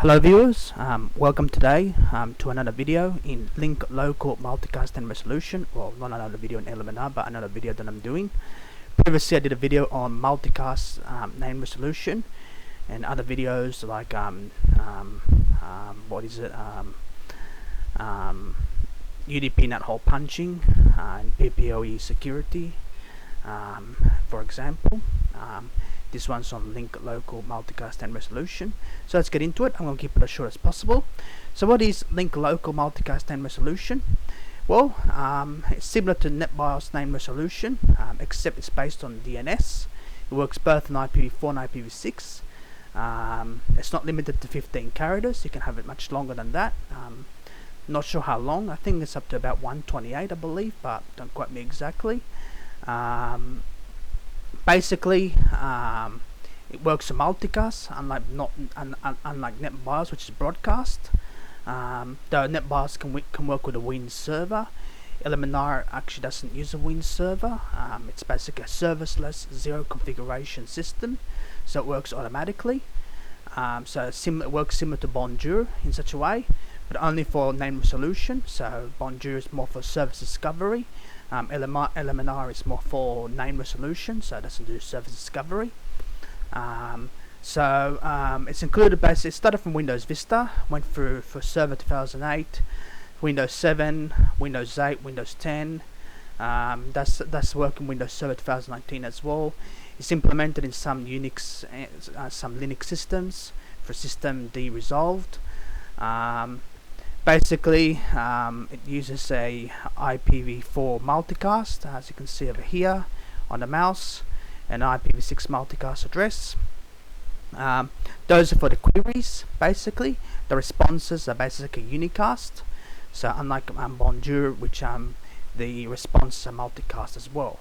Hello viewers, welcome today to another video in link local multicast and resolution. Well, not another video in LLMNR, but another video that I'm doing. Previously I did a video on multicast name resolution and other videos like UDP nut hole punching and PPOE security, for example. This one's on link local multicast and resolution. So let's get into it. I'm going to keep it as short as possible. So what is link local multicast and resolution? Well, it's similar to NetBIOS name resolution, except it's based on DNS. It works both on IPv4 and IPv6. It's not limited to 15 characters. You can have it much longer than that. Not sure how long. I think it's up to about 128, I believe, but don't quote me exactly. Basically, it works on multicast, unlike NetBIOS, which is broadcast. Though NetBIOS can work with a Win server, LLMNR actually doesn't use a Win server. It's basically a serviceless zero configuration system, so it works automatically. So it works similar to Bonjour in such a way, but only for name resolution. So Bonjour is more for service discovery. LLMNR is more for name resolution, so it doesn't do service discovery. It's included basically. It started from Windows Vista, went through for Server 2008, Windows 7, Windows 8, Windows 10. That's working Windows Server 2019 as well. It's implemented in some Unix, some Linux systems for System D resolved. Basically, it uses a IPv4 multicast, as you can see over here on the mouse, an IPv6 multicast address. Those are for the queries, basically. The responses are basically unicast. So unlike Bonjour, which the responses are multicast as well.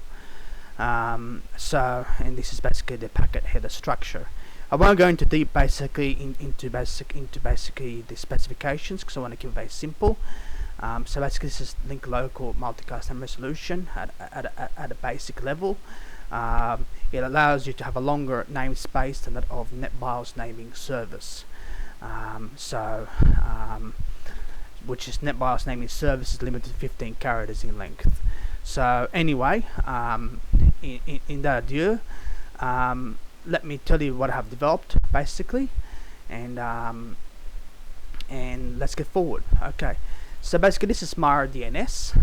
And this is basically the packet header structure. I won't go into deep into basically the specifications because I want to keep it very simple. So basically this is link local multicast and resolution at a basic level. It allows you to have a longer namespace than that of NetBIOS naming service. Which is NetBIOS naming service is limited to 15 characters in length. So anyway, in that adieu, let me tell you what I have developed basically, and let's get forward. Okay, so basically this is MaraDNS.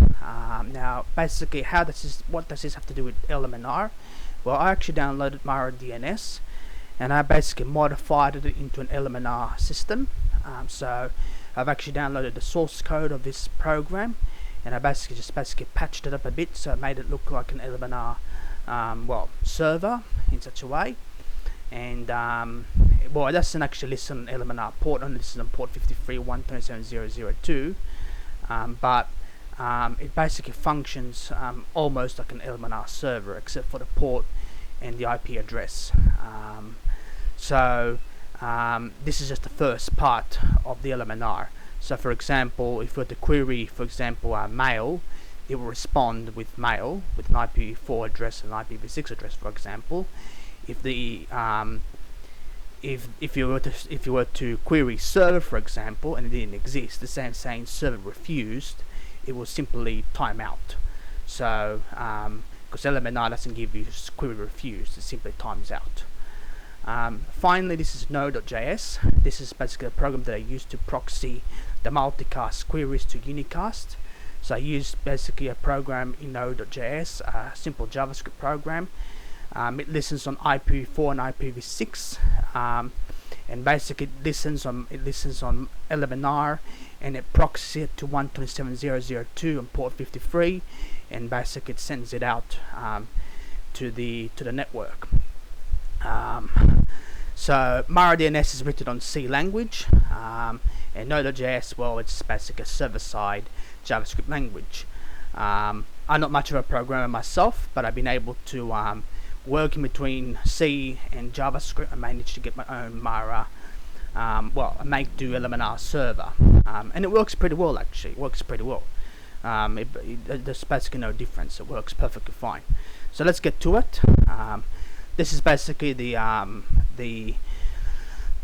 Now basically what does this have to do with LLMNR? Well, I actually downloaded MaraDNS and I basically modified it into an LLMNR system. So I've actually downloaded the source code of this program and I basically patched it up a bit, so I made it look like an LLMNR server in such a way. And it doesn't actually listen on LLMNR port, only listens on port 53.127.0.0.2, but it basically functions almost like an LLMNR server, except for the port and the IP address. This is just the first part of the LLMNR. So for example, if we were to query, for example, mail, it will respond with mail with an IPv4 address and IPv6 address, for example. If you were to query server, for example, and it didn't exist, the same saying server refused, it will simply time out. So because LLMNR doesn't give you query refused, it simply times out. Finally, this is Nodejs. This is basically a program that I use to proxy the multicast queries to unicast. So I use basically a program in Nodejs, a simple JavaScript program. It listens on IPv4 and IPv6, and basically it listens on LLMNR, and it proxies it to 127.0.0.2 on port 53, and basically it sends it out to the network. So MaraDNS is written on C language, and Nodejs, well, it's basically a server-side JavaScript language. I'm not much of a programmer myself, but I've been able to working between C and JavaScript, I managed to get my own a make-do LLMNR server, and it works pretty well. Actually, it works pretty well. There's basically no difference. It works perfectly fine. So let's get to it. This is basically the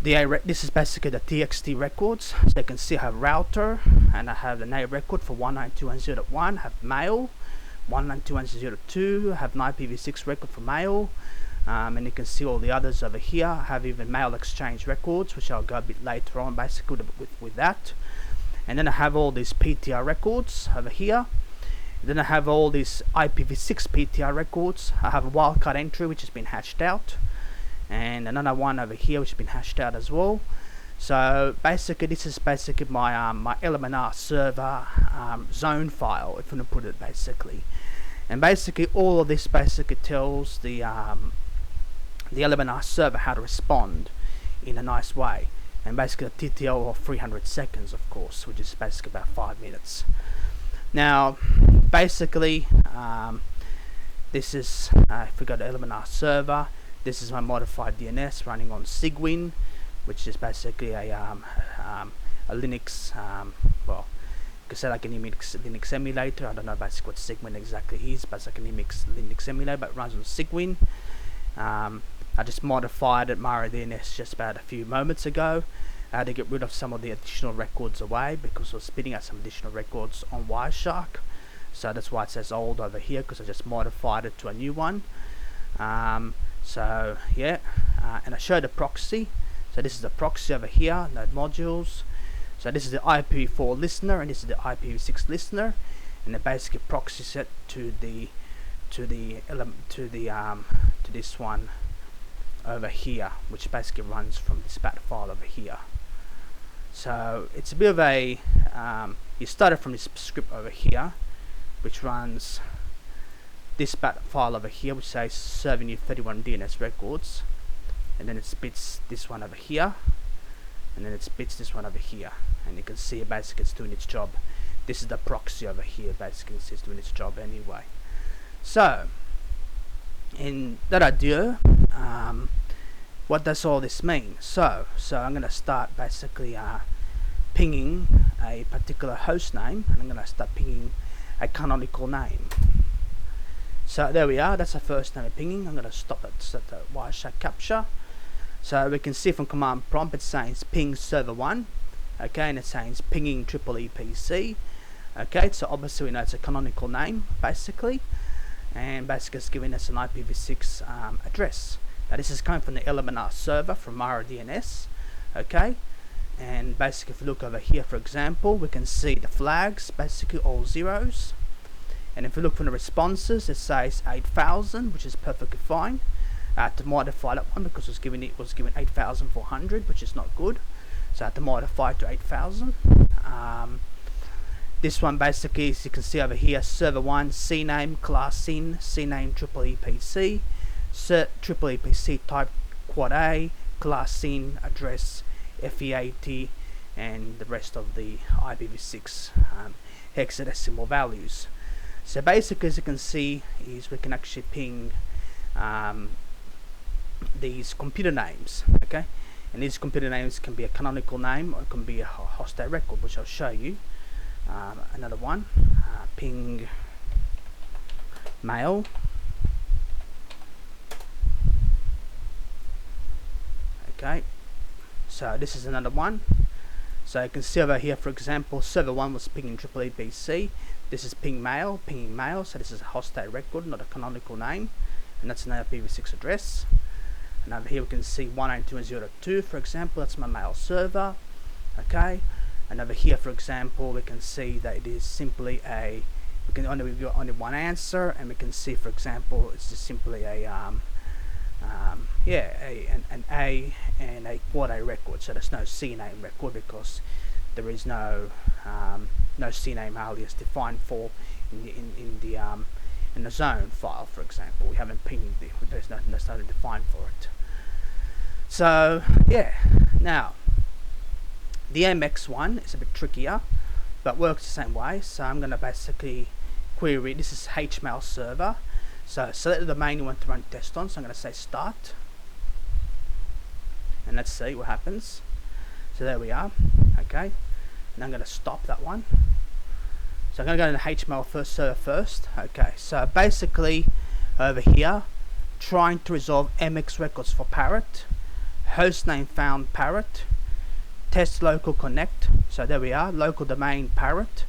This is basically the TXT records. So you can see I have router, and I have the name record for 192.1.0.1, have mail, 192.1.0.2, have an IPv6 record for mail, and you can see all the others over here. I have even mail exchange records, which I'll go a bit later on basically with that. And then I have all these PTR records over here. Then I have all these IPv6 PTR records. I have a wildcard entry which has been hashed out, and another one over here which has been hashed out as well. So basically this is basically my my LLMNR server zone file, if you want to put it basically. And basically all of this basically tells the LLMNR server how to respond in a nice way. And basically a TTL of 300 seconds, of course, which is basically about 5 minutes. Now, basically, this is, if we go to LLMNR server, this is my modified DNS running on Cygwin, which is basically a Linux, well, you could say like an Linux emulator. I don't know basically what Cygwin exactly is, but it's like an Linux emulator, but it runs on Cygwin. I just modified it, MaraDNS, just about a few moments ago. I had to get rid of some of the additional records away because I was spitting out some additional records on Wireshark. So that's why it says old over here, because I just modified it to a new one. So yeah, and I showed a proxy. So this is the proxy over here, node modules. So this is the IPv4 listener, and this is the IPv6 listener, and the basically proxy set to this one over here, which basically runs from this bat file over here. So it's a bit of a you started from this script over here, which runs this bat file over here, which says serving you 31 DNS records, and then it spits this one over here, and then it spits this one over here, and you can see basically it's doing its job. This is the proxy over here, basically it's doing its job anyway. So in that idea, what does all this mean? So I'm going to start basically pinging a particular host name, and I'm going to start pinging a canonical name. So there we are, that's the first name of pinging. I'm going to stop it, set the Wireshark capture. So we can see from command prompt it says ping server 1, okay, and it says pinging EEPC, okay, so obviously we know it's a canonical name basically, and basically it's giving us an IPv6 address. Now this is coming from the LLMNR server from MaraDNS, okay, and basically if you look over here, for example, we can see the flags basically all zeros, and if you look from the responses, it says 8,000, which is perfectly fine. I had to modify that one because it was given 8,400, which is not good, so I had to modify it to 8,000. This one basically, as you can see over here, server 1, CNAME, class in, CNAME EEPC, cert EEPC type quad A, class in, address, FE80, and the rest of the IPv6 hexadecimal values. So basically, as you can see, is we can actually ping these computer names, okay, and these computer names can be a canonical name or it can be a hostile record, which I'll show you. Another one, ping mail, okay, so this is another one. So you can see over here, for example, server 1 was pinging EEPC, this is pinging mail, so this is a hostile record, not a canonical name, and that's an IPv6 address. And over here we can see 192.1.0.2, for example, that's my mail server, okay. And over here, for example, we can see that it is simply a, we've got only one answer, and we can see, for example, it's just simply a an A and a quad A record. So there's no CNAME record because there is no no CNAME alias defined for in the zone file, for example. We haven't pinged there's nothing defined for it. So yeah, now the MX one is a bit trickier, but works the same way. So I'm going to basically query, this is HMail server, so select the domain you want to run test on, so I'm going to say start, and let's see what happens. So there we are, okay, and I'm going to stop that one. So I'm going to go to the HMail first server first, okay. So basically over here, trying to resolve MX records for Parrot, hostname found parrot, test local connect. So there we are, local domain parrot,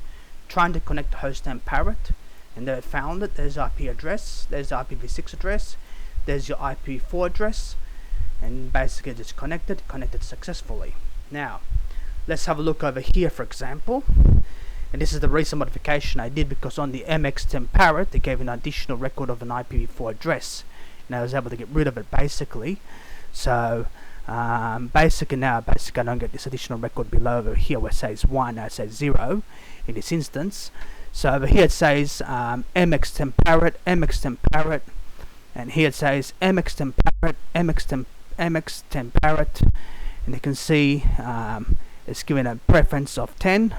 trying to connect to hostname parrot, and there it found it. There's IP address, there's the IPv6 address, there's your IPv4 address, and basically just connected successfully. Now let's have a look over here, for example, and this is the recent modification I did, because on the MX10 parrot they gave an additional record of an IPv4 address, and I was able to get rid of it basically. So basically I don't get this additional record below over here where it says 1, now it says 0 in this instance. So over here it says MX10 parrot, and here it says MX10 parrot, MX10 parrot, and you can see it's given a preference of 10.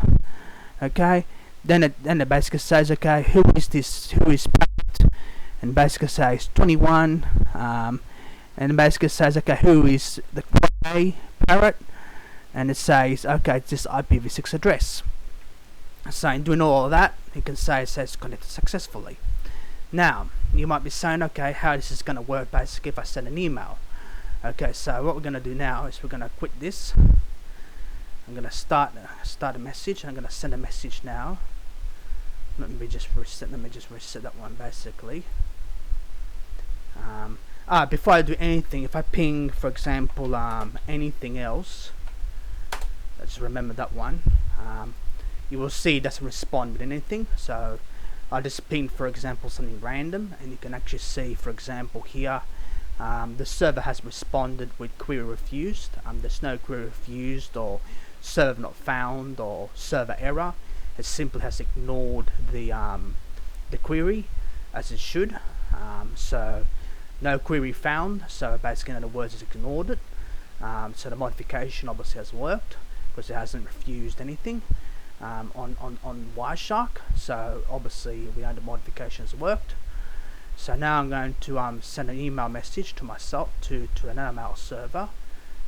Okay, then it basically says, okay, who is parrot, and basically says 21, and basically says, okay, who is the gray parrot, and it says, okay, it's this IPv6 address. So in doing all of that, you can say it says connected successfully. Now you might be saying, okay, how this is going to work basically if I send an email. Okay, so what we're going to do now is we're going to quit this. I'm going to start a message. I'm going to send a message now. Let me just reset that one basically. Before I do anything, if I ping, for example, anything else, let's remember that one. You will see it doesn't respond with anything. So I'll just ping, for example, something random, and you can actually see, for example, here the server has responded with query refused. There's no query refused or server not found or server error. It simply has ignored the query as it should. So no query found, so basically in other words it's ignored it. So the modification obviously has worked because it hasn't refused anything on Wireshark. So obviously we know the modification has worked. So now I'm going to send an email message to myself to an LLMNR server.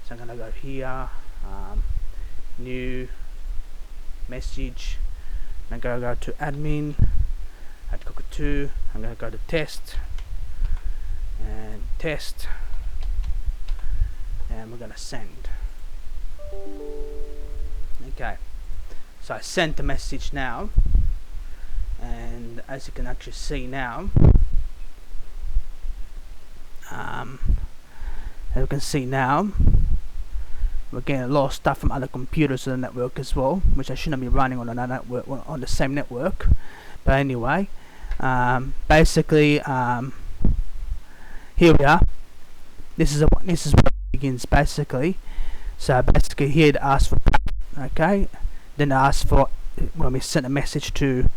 So I'm going to go here, new message, and I'm going to go to admin at cockatoo. I'm going to go to test, and we're going to send. Okay, so I sent the message now, and as you can actually see now, we're getting a lot of stuff from other computers on the network as well, which I shouldn't be running on another network, on the same network. But anyway, basically, here we are. This is where it begins basically. So basically, here it asks for, okay. Then it asks for, when we sent a message to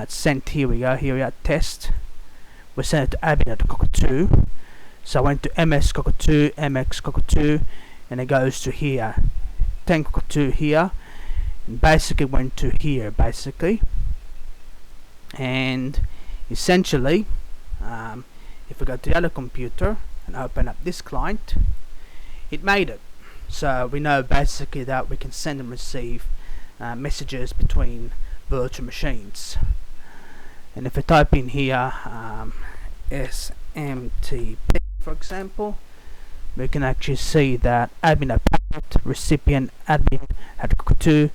sent. Here we are, test. We sent it to admin at cockatoo. So I went to ms cockatoo, mx cockatoo, and it goes to here, 10 cockatoo here, and basically went to here basically. And essentially, if we go to the other computer and open up this client, it made it. So we know basically that we can send and receive messages between virtual machines. And if I type in here SMTP, for example, we can actually see that admin at parrot, recipient admin at cockatoo.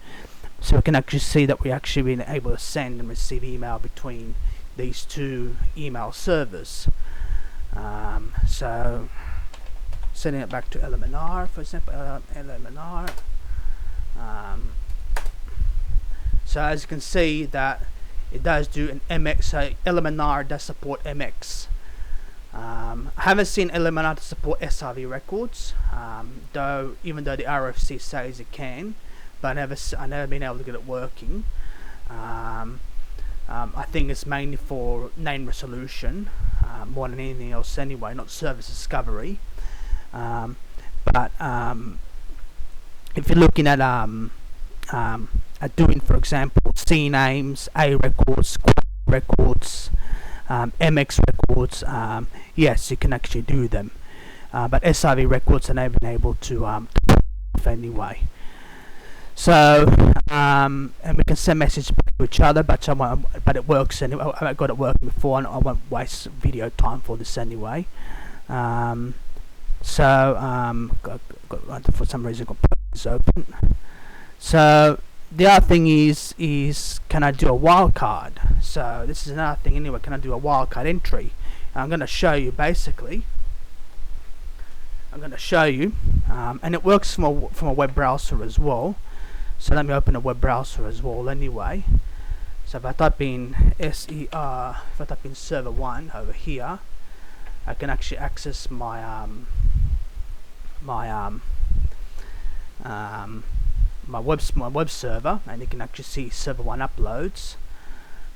So we can actually see that we actually been able to send and receive email between these two email servers. So sending it back to LLMNR, for example, LLMNR. So as you can see that it does do an MX, so LLMNR does support MX. I haven't seen LLMNR to support SRV records, even though the RFC says it can, but I never been able to get it working. I think it's mainly for name resolution more than anything else anyway, not service discovery. But if you're looking at doing, for example, C names, A records, records, MX records, yes, you can actually do them, but SRV records are never been able to anyway. So and we can send messages back to each other, but it works anyway. I got it working before, and I won't waste video time for this anyway. So for some reason got this open. So the other thing is can I do a wildcard? So this is another thing anyway. Can I do a wildcard entry? I'm going to show you basically. I'm going to show you, and it works from a web browser as well. So let me open a web browser as well anyway. So if I type in if I type in server 1 over here, I can actually access my my web server, and you can actually see server 1 uploads.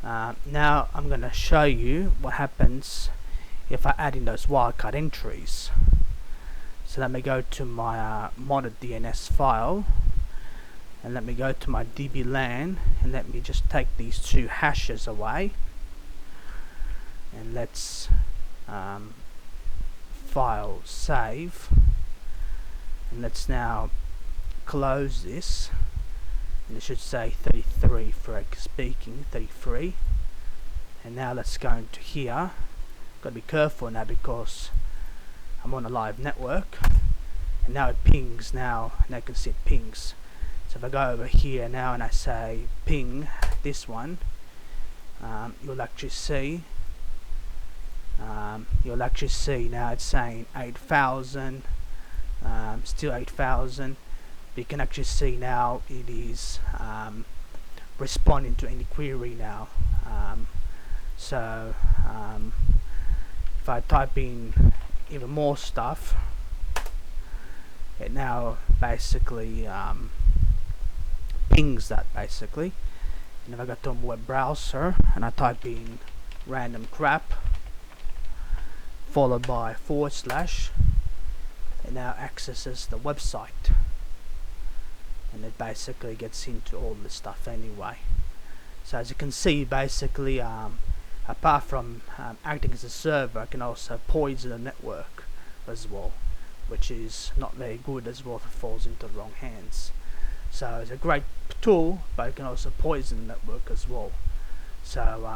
Now I'm going to show you what happens if I add in those wildcard entries. So let me go to my MaraDNS file, and let me go to my DB-LAN, and let me just take these two hashes away, and let's file save, and let's now close this, and it should say 33 for speaking 33. And now let's go into here. Got to be careful now because I'm on a live network, and now it pings now, and I can see it pings. So if I go over here now and I say ping this one, you'll actually see now it's saying 8,000, still 8,000. But you can actually see now it is responding to any query now. If I type in even more stuff, it now basically pings that basically. And if I go to a web browser and I type in random crap followed by / it now accesses the website, and it basically gets into all this stuff anyway. So as you can see, basically apart from acting as a server, it can also poison the network as well, which is not very good as well if it falls into the wrong hands. So it's a great tool, but it can also poison the network as well. So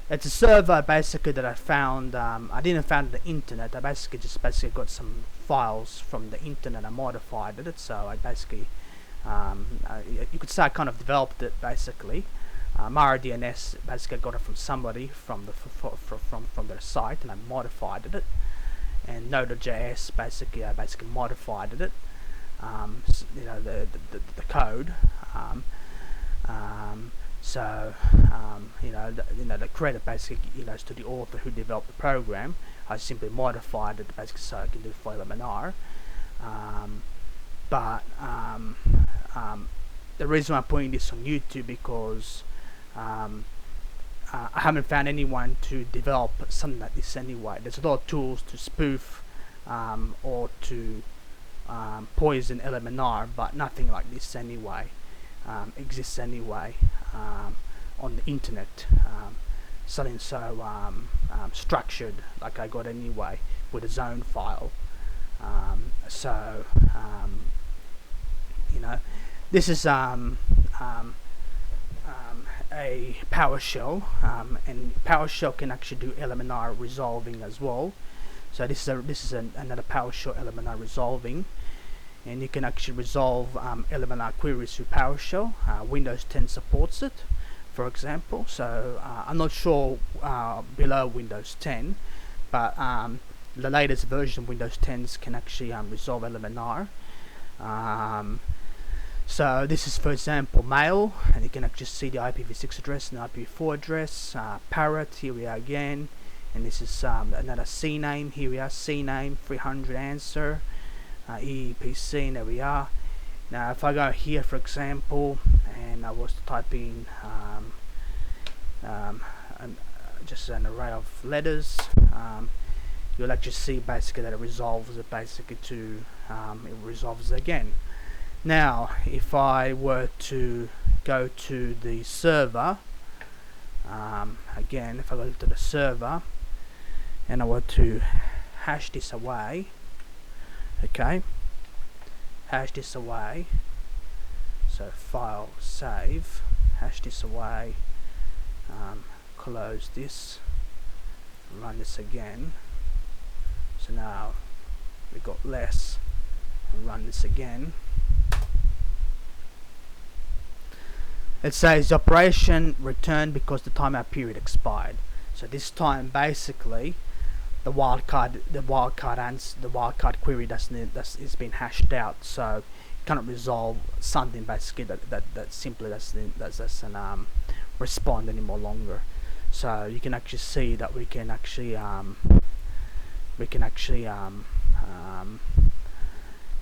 it's a server basically that I found. I didn't find the internet. I basically got some files from the internet. I modified it. So I basically you could say I kind of developed it basically. MaraDNS basically got it from somebody from their site, and I modified it. And Nodejs I basically modified it. You know, the code. The credit basically is to the author who developed the program. I simply modified it basically so I can do for LLMNR. The reason I'm putting this on YouTube because I haven't found anyone to develop something like this anyway. There's a lot of tools to spoof or to poison LLMNR, but nothing like this anyway exists anyway on the internet. Something so structured like I got anyway with a zone file. This is a PowerShell, and PowerShell can actually do LLMNR resolving as well. So this is another PowerShell LLMNR resolving, and you can actually resolve LLMNR queries through PowerShell. Windows 10 supports it, for example. So I'm not sure below Windows 10, but the latest version of Windows 10s can actually resolve LLMNR. So this is, for example, mail, and you can actually see the IPv6 address and the IPv4 address. Parrot, here we are again, and this is another CNAME. Here we are, CNAME 300 answer, EPC, and there we are. Now if I go here, for example, and I was to type in just an array of letters, you'll actually see basically that it resolves it basically to it resolves it again. Now if I were to go to the server, again, if I go to the server and I were to hash this away, okay, hash this away, so file save, hash this away, close this, run this again. So now we got less. I'll run this again. It says the operation returned because the timeout period expired. So this time basically the wildcard query is been hashed out, so you cannot resolve something basically that simply doesn't respond any more longer. So you can actually see that we can actually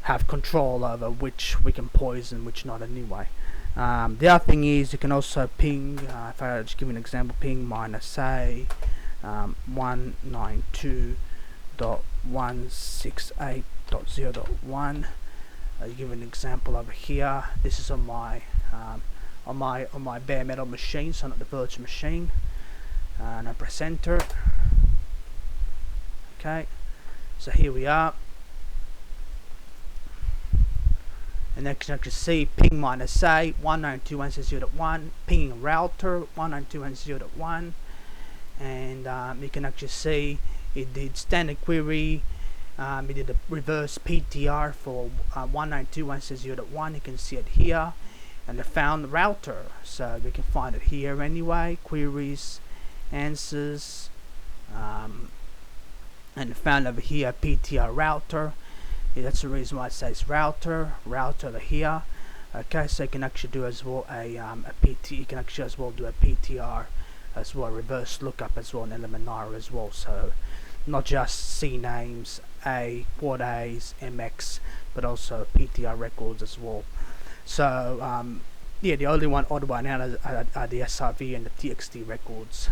have control over which we can poison, which not anyway. The other thing is you can also ping, if I just give you an example, ping minus a 192.168.0.1. Give an example over here. This is on my bare metal machine, so not the virtual machine. And I press enter. Okay, so here we are. And next you can see ping minus a 192.168.0.1, pinging router 192.168.0.1, and you can actually see it did standard query. It did a reverse PTR for 192.168.0.1. You can see it here, and it found the router, so we can find it here anyway. Queries, answers, and it found over here PTR router. Yeah, that's the reason why it says router over here. Okay, so you can actually do as well a PT. You can actually as well do a PTR as well, reverse lookup as well, in LLMNR as well. So not just C names, A, quad A's, MX, but also PTR records as well. So yeah, the only one odd one out are the SRV and the TXT records.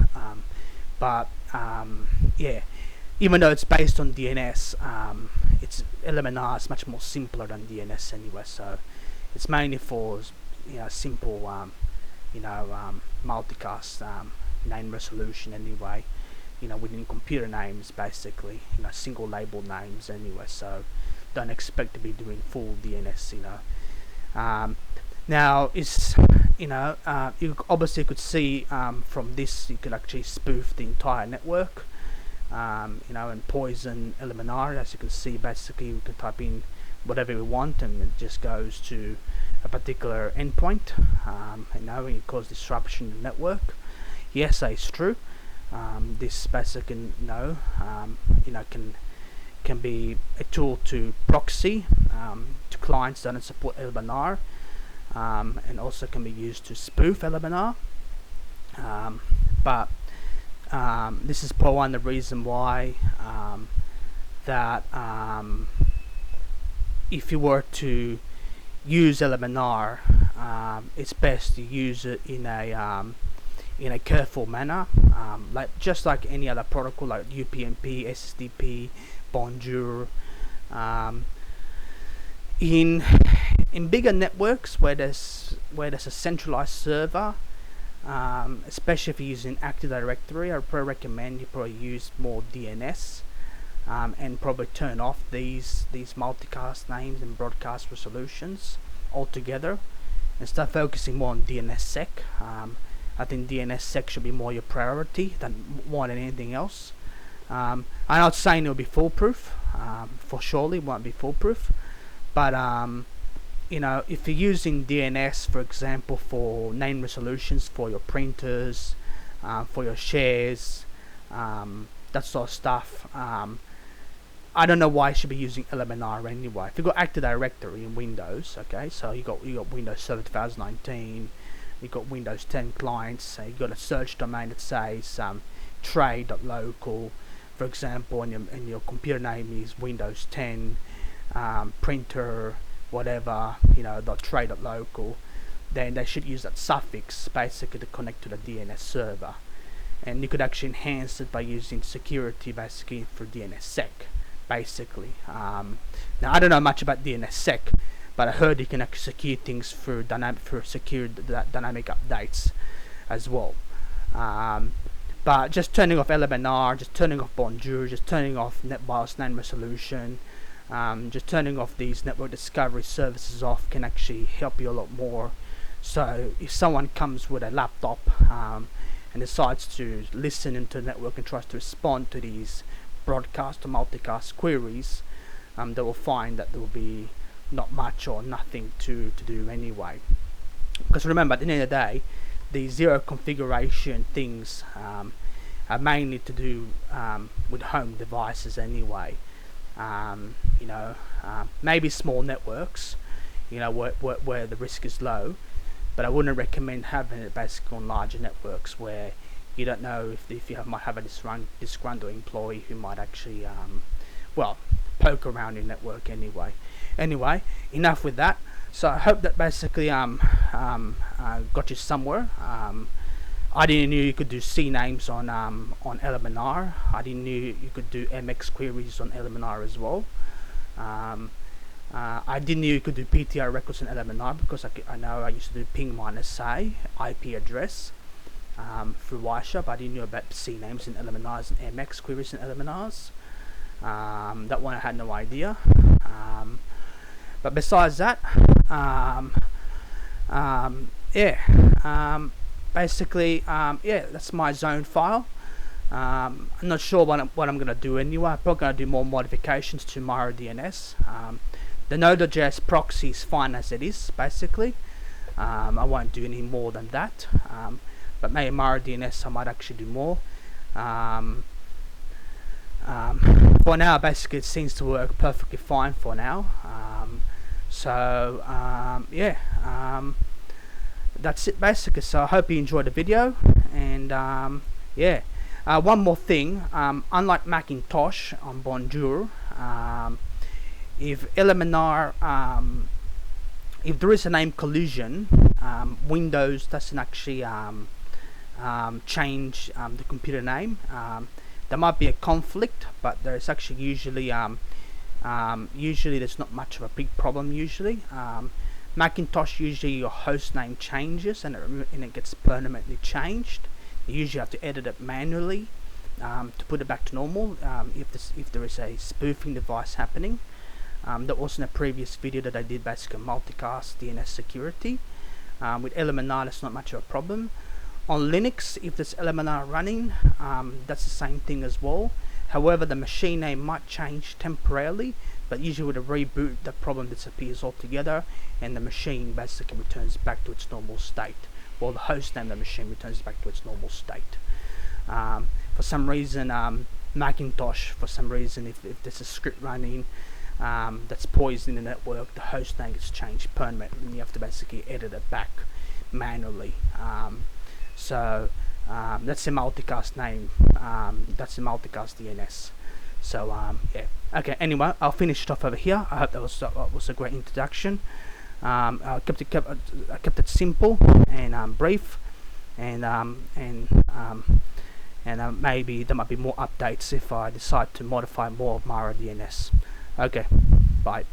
Yeah, even though it's based on DNS, it's LLMNR is much more simpler than DNS anyway. So it's mainly for simple multicast name resolution anyway. Within computer names basically, single label names anyway. So don't expect to be doing full DNS. Now it's you obviously could see from this you could actually spoof the entire network. And poison LLMNR. As you can see, basically we can type in whatever we want and it just goes to a particular endpoint. It causes disruption in the network. Yes, it's true. This basically can be a tool to proxy to clients that don't support LLMNR, and also can be used to spoof LLMNR. But this is probably one of the reasons why that if you were to use LLMNR, it's best to use it in a careful manner, just like any other protocol like UPnP, SSDP, Bonjour. In bigger networks where there's a centralized server, especially if you're using Active Directory, I probably recommend you probably use more DNS, and probably turn off these multicast names and broadcast resolutions altogether and start focusing more on DNSSEC. I think DNSSEC should be more your priority more than anything else. I'm not saying it'll be foolproof. For surely it won't be foolproof, but if you're using DNS, for example, for name resolutions for your printers, for your shares, that sort of stuff, I don't know why you should be using LLMNR anyway. If you've got Active Directory in Windows, okay, so you got Windows Server 2019, you got Windows 10 clients, you got a search domain that says trade.local, for example, and your computer name is Windows 10 printer whatever, .trade.local, then they should use that suffix basically to connect to the DNS server. And you could actually enhance it by using security basically for DNSSEC basically. Now I don't know much about DNSSEC, but I heard you can actually secure things through dynamic updates as well. But just turning off LLMNR, just turning off Bonjour, just turning off NetBIOS name resolution, just turning off these network discovery services off can actually help you a lot more. So if someone comes with a laptop and decides to listen into the network and tries to respond to these broadcast or multicast queries, they will find that there will be not much or nothing to do anyway. Because remember, at the end of the day, the zero configuration things are mainly to do with home devices anyway. Maybe small networks, where the risk is low, but I wouldn't recommend having it basically on larger networks where you don't know if you might have a disgruntled employee who might actually poke around your network anyway. Anyway, enough with that. So I hope that basically got you somewhere. I didn't know you could do CNAMEs on LLMNR. I didn't know you could do MX queries on LLMNR as well. I didn't know you could do PTR records on LLMNR because I know I used to do ping -a IP address through Wiresharp. I didn't know about CNAMEs in LLMNRs and MX queries in LLMNRs. That one I had no idea. But besides that, basically, that's my zone file. I'm not sure what I'm going to do anyway. I'm probably going to do more modifications to MaraDNS. The Nodejs proxy is fine as it is, basically. I won't do any more than that. But maybe MaraDNS I might actually do more. For now, basically, it seems to work perfectly fine for now. That's it basically. So I hope you enjoyed the video, and one more thing, unlike Macintosh on Bonjour, if LLMNR, if there is a name collision, Windows doesn't actually change the computer name. There might be a conflict, but there's actually usually there's not much of a big problem usually. Macintosh, usually your host name changes and it gets permanently changed. You usually have to edit it manually to put it back to normal if there is a spoofing device happening. That was in a previous video that I did, basically multicast DNS security. With LLMNR, that's not much of a problem. On Linux, if there's LLMNR running, that's the same thing as well. However, the machine name might change temporarily, but usually with a reboot, the problem disappears altogether and the machine basically returns back to its normal state. Well, the host name of the machine returns back to its normal state. For some reason, Macintosh, if there's a script running that's poisoning the network, the host name gets changed permanently and you have to basically edit it back manually. That's the multicast name. That's the multicast DNS. So okay. Anyway, I'll finish it off over here. I hope that was a great introduction. I kept it simple and brief, and maybe there might be more updates if I decide to modify more of MaraDNS. Okay, bye.